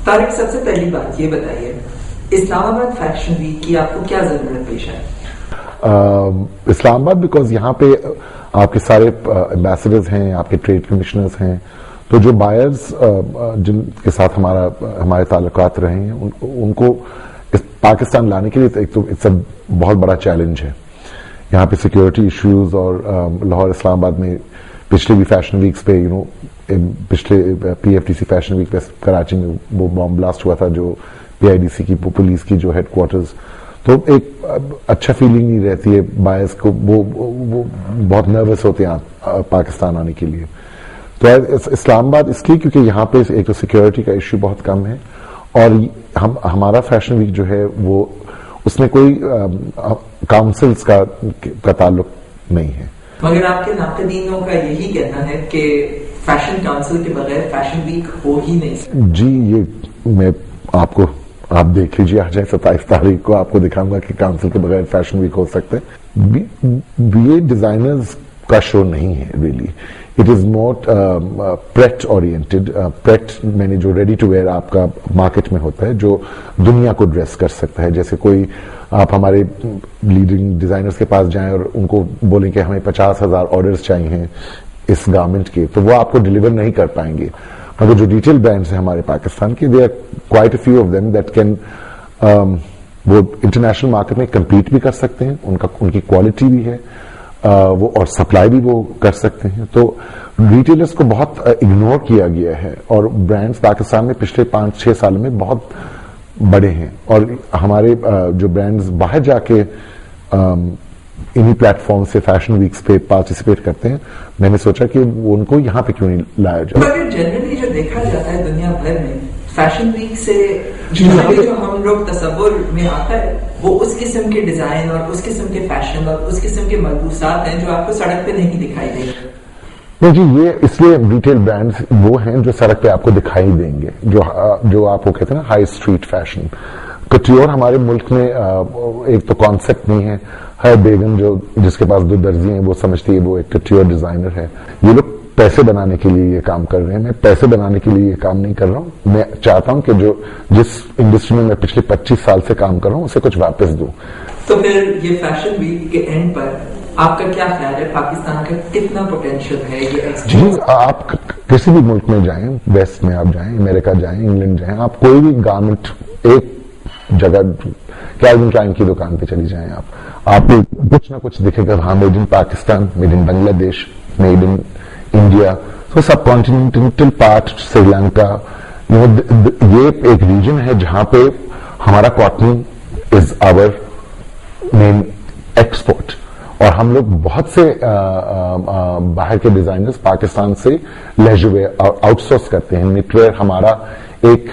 طارق، سب سے پہلی بات یہ بتائیے، اسلام آباد فیشن ویک کی آپ کو کیا ضرورت پیش ہے؟ اسلام آباد بیکاز یہاں پہ آپ کے سارے ایمبیسڈرز ہیں، آپ کے ٹریڈ کمشنرز ہیں، تو جو بائرز جن کے ساتھ ہمارے تعلقات رہے ہیں ان کو پاکستان لانے کے لیے ایک تو بہت بڑا چیلنج ہے. یہاں پہ سیکورٹی ایشوز اور لاہور اسلام آباد میں پچھلے بھی فیشن ویکس پہ پچھلے PFTC فیشن ویک پہ کراچی میں وہ بام بلاسٹ ہوا تھا، جو PIDC کی پولیس کی جو ہیڈ کوارٹرز، تو ایک اچھا فیلنگ نہیں رہتی ہے بائرز کو، وہ بہت نروس ہوتے ہیں پاکستان آنے کے لیے. تو اسلام آباد اس لیے کیونکہ یہاں پہ ایک تو سیکورٹی کا ایشو بہت کم ہے، اور ہمارا فیشن ویک جو ہے وہ اس میں کوئی کاؤنسلز کا تعلق نہیں ہے. مگر آپ کے ناقدینوں کا یہی کہنا ہے کہ فیشن کاؤنسل کے بغیر فیشن ویک ہو ہی نہیں سکتا. جی، یہ میں آپ دیکھ لیجیے، آ جائے 27 تاریخ کو آپ کو دکھاؤں گا کہ کاؤنسل کے بغیر فیشن ویک ہو سکتے. یہ ڈیزائنرز کا شو نہیں ہے ریئلی. اٹ از ناٹ پریٹ اورینٹڈ. پریٹ میں نے جو ریڈی ٹو ویئر آپ کا مارکیٹ میں ہوتا ہے، جو دنیا کو ڈریس کر سکتا ہے. جیسے کوئی آپ ہمارے لیڈنگ ڈیزائنرز کے پاس جائیں اور ان کو بولیں کہ ہمیں 50,000 آرڈرز چاہیے اس گارمنٹ کے، تو وہ آپ کو ڈلیور نہیں کر پائیں گے. مگر جو ڈیٹیل برانڈز ہیں ہمارے پاکستان کے، they are quite a few of them that can وہ انٹرنیشنل مارکیٹ میں کمپیٹ بھی کر سکتے ہیں. ان کی کوالٹی بھی ہے وہ، اور سپلائی بھی وہ کر سکتے ہیں. تو ریٹیلرز کو بہت اگنور کیا گیا ہے، اور برانڈز پاکستان میں پچھلے 5-6 سال میں بہت بڑے ہیں. اور ہمارے جو برانڈز باہر جا کے انہی پلیٹ فارم سے فیشن ویکس پہ پارٹیسپیٹ کرتے ہیں، میں نے سوچا کہ ان کو یہاں پہ کیوں نہیں لایا جائے. مگر جنرلی جو دیکھا جاتا ہے دنیا بھر میں، فیشن ویک سے جو ہم لوگ تصور میں آتا ہے وہ اس قسم کے ڈیزائن اور اس قسم کے فیشن اور اس قسم کے ملبوسات ہیں جو آپ کو سڑک پہ نہیں دکھائی دیں گے. نہیں جی، یہ اس لیے ریٹیل برانڈز وہ ہیں جو سڑک پہ آپ کو دکھائی دیں گے، جو آپ کو کہتے ہیں نا ہائی اسٹریٹ فیشن. کٹیور ہمارے ملک میں ایک تو کانسیپٹ نہیں ہے. ہر بیگم جس کے پاس 2 درزی ہیں وہ سمجھتی ہے وہ ایک کٹیور ڈیزائنر ہے. یہ لوگ پیسے بنانے کے لیے یہ کام کر رہے ہیں. میں پیسے بنانے کے لیے یہ کام نہیں کر رہا ہوں. میں چاہتا ہوں کہ جس انڈسٹری میں پچھلے 25 سال سے کام کر رہا ہوں اسے کچھ واپس دوں. تو پھر یہ فیشن ویک کے اینڈ پر آپ کا کیا خیال ہے، پاکستان کا کتنا پوٹینشیل ہے یہ؟ جی، آپ کسی بھی ملک میں جائیں، ویسٹ میں آپ جائیں، امریکہ جائیں، انگلینڈ جائیں، آپ کوئی بھی گارمنٹ ایک جگہ کیلوین کلائن کی دکان پہ چلی جائیں، آپ کو کچھ نہ کچھ دکھے گا. ہاں، made in Pakistan, made in Bangladesh, made in India. تو سب کانٹیننٹل پارٹ، سری لنکا، یہ ایک ریجن ہے جہاں پہ ہمارا کاٹن از آور مین ایکسپورٹ. اور ہم لوگ بہت سے باہر کے ڈیزائنرز پاکستان سے لیجر ویئر آؤٹ سورس کرتے ہیں. نیٹ ویئر ہمارا ایک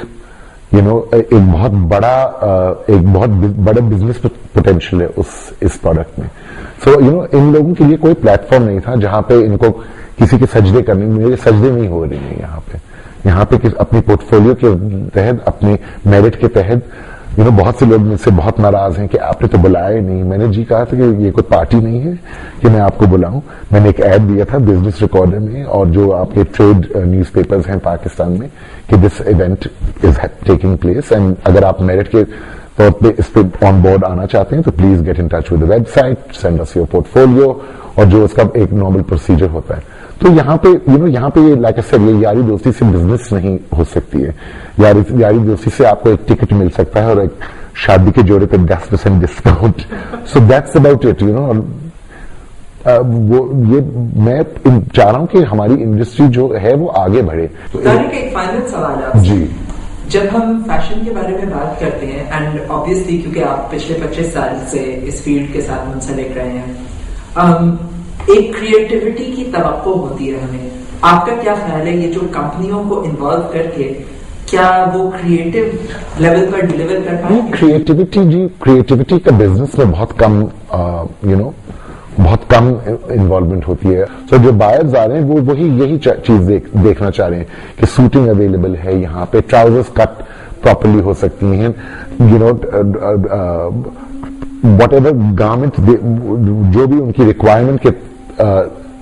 بہت بڑا بزنس پوٹینشیل ہے اس پروڈکٹ میں. سو ان لوگوں کے لیے کوئی پلیٹ فارم نہیں تھا جہاں پہ ان کو کسی کے سجدے کرنے، میرے سجدے نہیں ہو رہے ہیں یہاں پہ اپنی پورٹ فولیو کے تحت، اپنے میرٹ کے تحت. بہت سے لوگ مجھ سے بہت ناراض ہیں کہ آپ نے تو بلایا نہیں. میں نے جی کہا تھا کہ یہ کوئی پارٹی نہیں ہے کہ میں آپ کو بلاؤں. میں نے ایک ایڈ دیا تھا بزنس ریکارڈر میں اور جو آپ کے ٹریڈ نیوز پیپرز ہیں پاکستان میں کہ this event is taking place, and اگر آپ میرٹ کے طور پہ اس پہ آن بورڈ آنا چاہتے ہیں تو please get in touch with the website, send us your portfolio, اور جو اس کا ایک نارمل پروسیجر ہوتا ہے. تو یہاں پہ یہ لائک اے سیڈ، یہ یاری دوستی سے بزنس نہیں ہو سکتی ہے. یاری دوستی سے آپ کو ایک ٹکٹ مل سکتا ہے اور ایک شادی کے جوڑے پہ 10% discount. So that's about it. یہ میں چاہ رہا ہوں کہ ہماری انڈسٹری جو ہے وہ آگے بڑھے. ایک فائنل سوال آپ جی، جب ہم فیشن کے بارے میں بات کرتے ہیں، اینڈ آبویسلی کیونکہ آپ پچھلے 25 سال سے اس فیلڈ کے ساتھ منسلک رہے ہیں، ایک کریٹیوٹی کی توقع ہوتی ہے ہمیں. آپ کا کیا خیال ہے، یہ جو کمپنیوں کو انوالو کر کے کیا وہ کریٹیو لیول پر ڈیلیور کر پائیں گے؟ کریٹیوٹی کا بزنس میں بہت کم بہت کم انوالومنٹ ہوتی ہے. تو جو بائرز آ رہے ہیں وہ یہی چیز دیکھنا چاہ رہے ہیں کہ سوٹنگ اویلیبل ہے یہاں پہ، ٹراؤزرز کٹ پراپرلی ہو سکتی ہیں، واٹ ایور گارمنٹ جو بھی ان کی ریکوائرمنٹ کے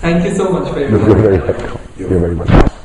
Thank you so much for your You're very welcome. You're very welcome.